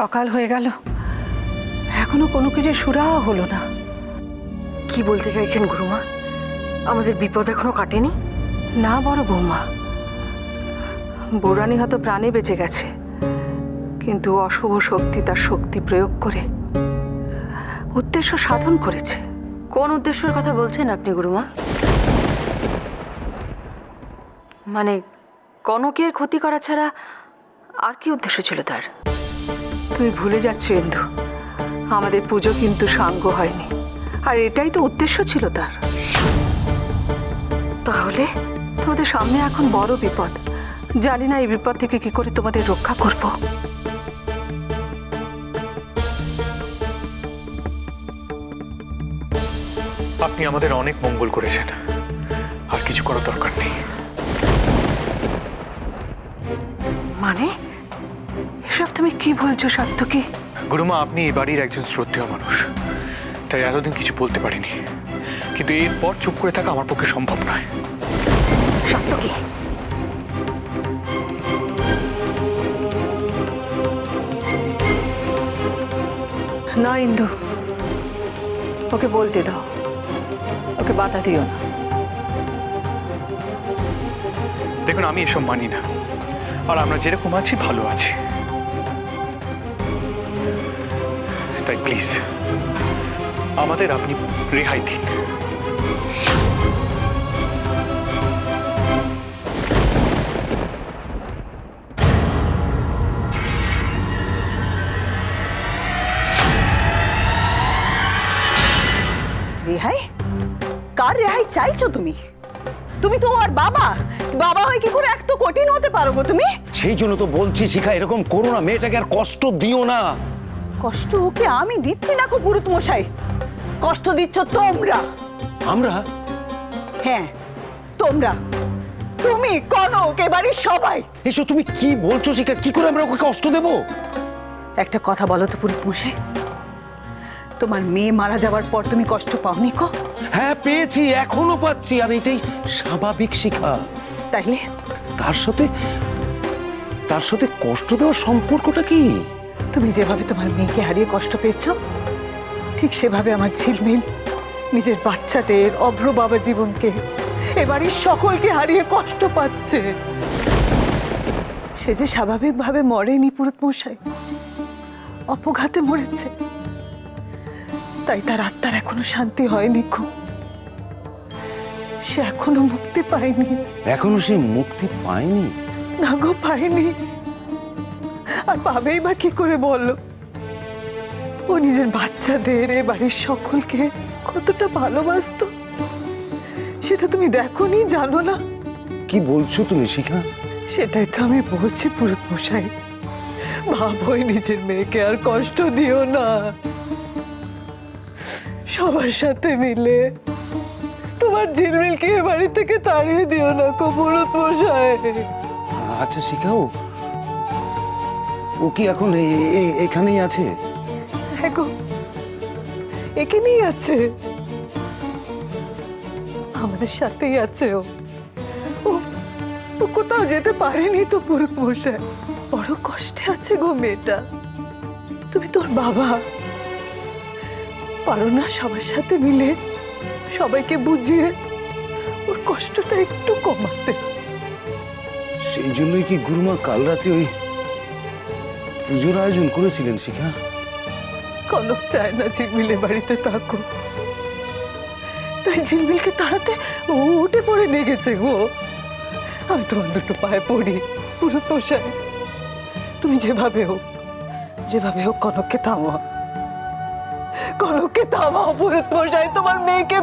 সকাল হয়ে গেল, এখনো কোনো কিছু সুরাহা হলো না। কি বলতে চাইছেন গুরুমা? আমাদের বিপদ এখনো কাটেনি? না বড় বৌমা, বৌরানী হয়তো প্রাণে বেঁচে গেছে, কিন্তু অশুভ শক্তি তার শক্তি প্রয়োগ করে উদ্দেশ্য সাধন করেছে। কোন উদ্দেশ্যের কথা বলছেন আপনি গুরুমা? মানে কনকের ক্ষতি করা ছাড়া আর কি উদ্দেশ্য ছিল তার? তুমি ভুলে যাচ্ছ ইন্দু, আমাদের পুজো কিন্তু সাঙ্গ হয়নি, আর এটাই তো উদ্দেশ্য ছিল তার। তাহলে তোমাদের সামনে এখন বড় বিপদ, জানি না এই বিপদ থেকে কি করে তোমাদের রক্ষা করব। আপনি আমাদের অনেক মঙ্গল করেছেন, আর কিছু করার দরকার নেই। মানে এসব তুমি কি বলছো সাত্তকী? গুরুমা, আপনি এই বাড়ির একজন শ্রদ্ধেয় মানুষ, তাই এতদিন কিছু বলতে পারিনি, কিন্তু এরপর চুপ করে থাকা আমার পক্ষে সম্ভব নয়। সাত্তকী, না ইন্দু, ওকে বলতে দাও, ওকে বাধা দিও না। দেখুন, আমি এসব মানি না, আর আমরা যেরকম আছি ভালো আছি, তাই প্লিজ আমাদের আপনি রেহাই দিন। রেহাই? কার রেহাই চাইছো তুমি? তুমি তো আর বাবা, বাবা হয়ে কি করে এত কঠিন হতে পারো গো তুমি? সেই জন্য তো বলছি শিখা, এরকম করো না, মেয়েটাকে আর কষ্ট দিও না। কষ্ট ওকে আমি দিচ্ছি না গো পুরুত মশাই, কষ্ট দিচ্ছ তোমরা। আমরা? হ্যাঁ তোমরা, তুমি কনক, এ বাড়ির সবাই। এসো, তুমি কি বলছো শিখা? কি করে আমরা ওকে কষ্ট দেব? একটা কথা বলো তো পুরুত মশাই, তোমার মেয়ে মারা যাওয়ার পর তুমি কষ্ট পাওনি কো? হ্যাঁ পেয়েছি, এখনো পাচ্ছি, আর এটাই স্বাভাবিক শিখা। তাইলে তার সাথে কষ্ট দেওয়ার সম্পর্কটা কি? তুমি যেভাবে তোমার মেয়েকে হারিয়ে কষ্ট পেয়েছো, ঠিক সেভাবে আমার ঝিলমিল নিজের বাচ্চাদের, অভ্র বাবা জীবনকে, এবাড়ির সকলকে হারিয়ে কষ্ট পাচ্ছে। সে যে স্বাভাবিকভাবে মরেনি পুরুত মশাই, অপঘাতে মরেছে, তাই তার আত্মার এখনো শান্তি হয়নি খুব, সে এখনো মুক্তি পায়নি। এখনো সে মুক্তি পায়নি? না গো, পায়নি। আর পাবেই বা কি করে বলো? ও নিজের বাচ্চাদের, এ বাড়ির সকলকে কতটা ভালোবাসতো, সেটা তুমি দেখোনি, জানো না? কি বলছো তুমি শিখা? সেটাই তো আমি বলছি পুরুত মশাই, ভাবোই নিজের মেয়েকে আর কষ্ট দিও না। সবার সাথে মিলে তোমার ঝিলমিলকে এ বাড়ি থেকে তাড়িয়ে দিও না গো পুরুত মশাই। আচ্ছা শিখা, ও কি এখন এখানেই আছে? হ্যাঁ গো, এখানেই আছে, আমাদের সাথেই আছে। ও ও কোথাও যেতে পারেনি তো পুরুত মশাই, বড় কষ্টে আছে গো মেয়েটা। তুমি তোর বাবা, পারো না সবার সাথে মিলে সবাইকে বুঝিয়ে ওর কষ্টটা একটু কমাতে? সেই জন্যই কি গুরুমা কাল রাতে ওই পুজোর আয়োজন করেছিলেন শিখা? কনক চায় না ঝিলমিলে বাড়িতে থাকো, তাই ঝিলমিলকে তাড়াতে ও উঠে পড়ে নিয়ে গেছে গো। আমি তোমার দুটো পায়ে পড়ি, পুরো পোষায়, তুমি যেভাবে হোক কনককে থামাও, কনককে থামাও, পুরো পোষায়, তোমার মেয়েকে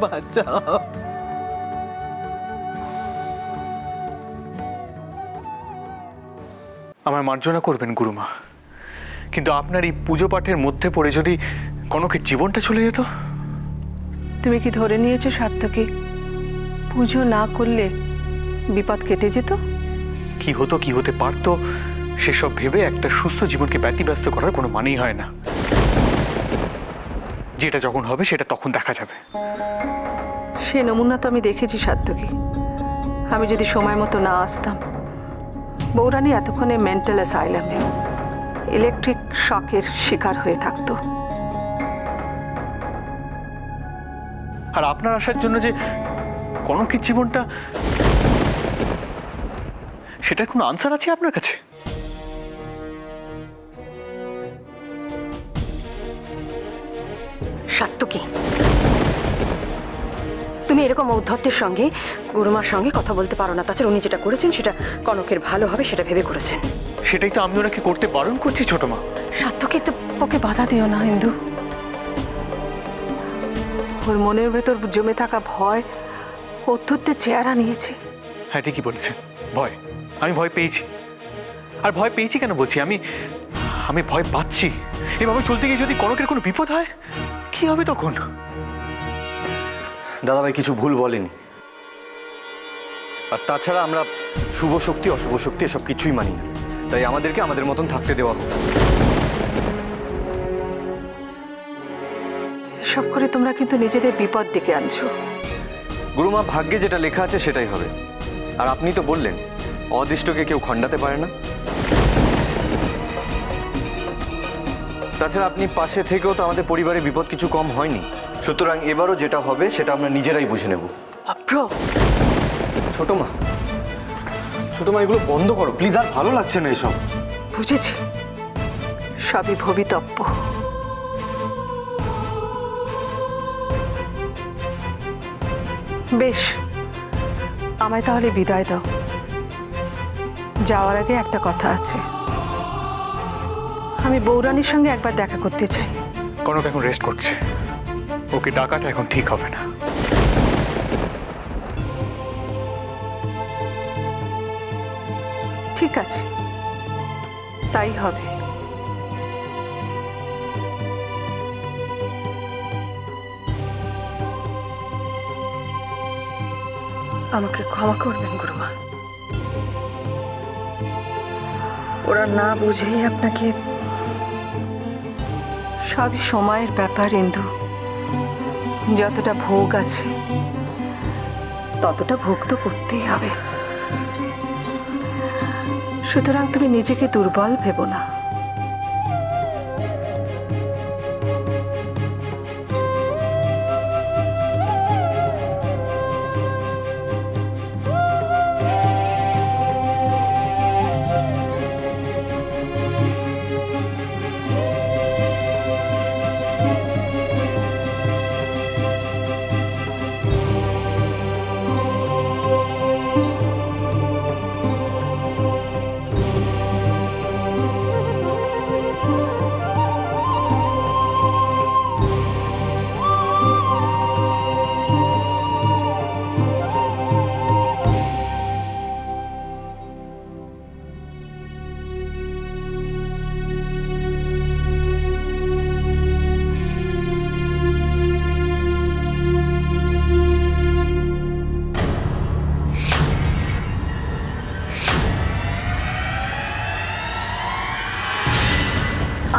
বাঁচাও। আমায় মার্জনা করবেন গুরুমা, কিন্তু আপনার এই পুজো পাঠের মধ্যে পড়ে যদি কনকের জীবনটা চলে যেত। তুমি কি ধরে নিয়েছো সার্থকী পুজো না করলে বিপদ কেটে যেত? কি হতো, কি হতে পারতো, সেসব ভেবে একটা সুস্থ জীবনকে ব্যতিব্যস্ত করার কোনো মানেই হয় না। যেটা যখন হবে সেটা তখন দেখা যাবে। সে নমুনা তো আমি দেখেছি সার্থকী। আমি যদি সময় মতো না আসতাম, বৌরানী এতক্ষণে মেন্টাল অ্যাসাইলামে ইলেকট্রিক শকের শিকার হয়ে থাকতো। আর আপনার আসার জন্য যে কনকের জীবনটা, সেটার কোনো আনসার আছে আপনার কাছে? সাত্তকী, তুমি এরকম ঔদ্ধত্যের সঙ্গে গুরুমার সঙ্গে কথা বলতে পারো না। তাছাড়া উনি যেটা করেছেন সেটা কনকের ভালো হবে সেটা ভেবে করেছেন। সেটাই তো আমি ওনাকে করতে বারণ করছি ছোট মা। সার্থকী, তো ওকে বাধা দিও না ইন্দু। ওর মনের ভেতর জমে থাকা ভয় অত্যুত্বের চেহারা নিয়েছে। হ্যাঁ, ঠিকই বলেছেন, ভয়। আমি ভয় পেয়েছি। আর ভয় পেয়েছি কেন বলছি, আমি ভয় পাচ্ছি। এভাবে চলতে গিয়ে যদি কনকের কোনো বিপদ হয়, কি হবে তখন? দাদাভাই কিছু ভুল বলেনি। আর তাছাড়া আমরা শুভ শক্তি অশুভ শক্তি এসব কিছুই মানি না, তাই আমাদেরকে আমাদের মতন থাকতে দেওয়া হোক। সব করে তোমরা কিন্তু নিজেদের বিপদ ডেকে আনছো। গুরুমা, ভাগ্যে যেটা লেখা আছে সেটাই হবে। আর আপনি তো বললেন অদৃষ্টকে কেউ খণ্ডাতে পারে না। তাছাড়া আপনি পাশে থেকেও তো আমাদের পরিবারের বিপদ কিছু কম হয়নি। সুতরাং এবারও যেটা হবে সেটা আমরা নিজেরাই বুঝে নেব। অভ্র, ছোট মা, এগুলো বন্ধ করো প্লিজ, আর ভালো লাগছে না এসব। বুঝেছি, সবই ভবিতব্য। বেশ, আমায় তাহলে বিদায় দাও। যাওয়ার আগে একটা কথা আছে। আমি বৌরানীর সঙ্গে একবার দেখা করতে চাই। কনক এখন রেস্ট করছে, ওকে ডাকাটা এখন ঠিক হবে না। ঠিক আছে, তাই হবে। আমাকে ক্ষমা করবেন গুরুমা, ওরা না বুঝেই আপনাকে। সবই সময়ের ব্যাপার ইন্দু। যতটা ভোগ আছে ততটা ভোগ তো করতেই হবে। সুতরাং তুমি নিজেকে দুর্বল ভেবো না।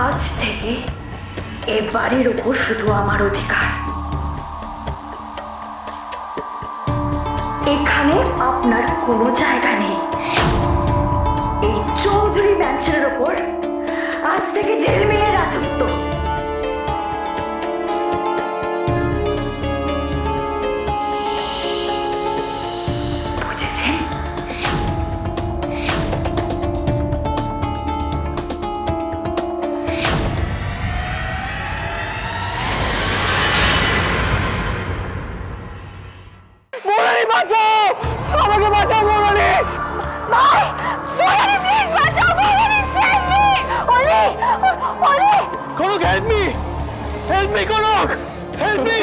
আজ থেকে এ বাড়ির উপর শুধু আমার অধিকার। এখানে আপনার কোনো জায়গা নেই। এই চৌধুরী ম্যানশনের উপর আজ থেকে ঝিলমিলে রাজত্ব। বুঝেছেন? Help me Kanak, help me,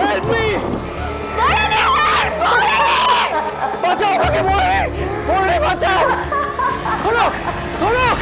help me, বাঁচাও আমাকে, মরে বাঁচাও, কনক, কনক।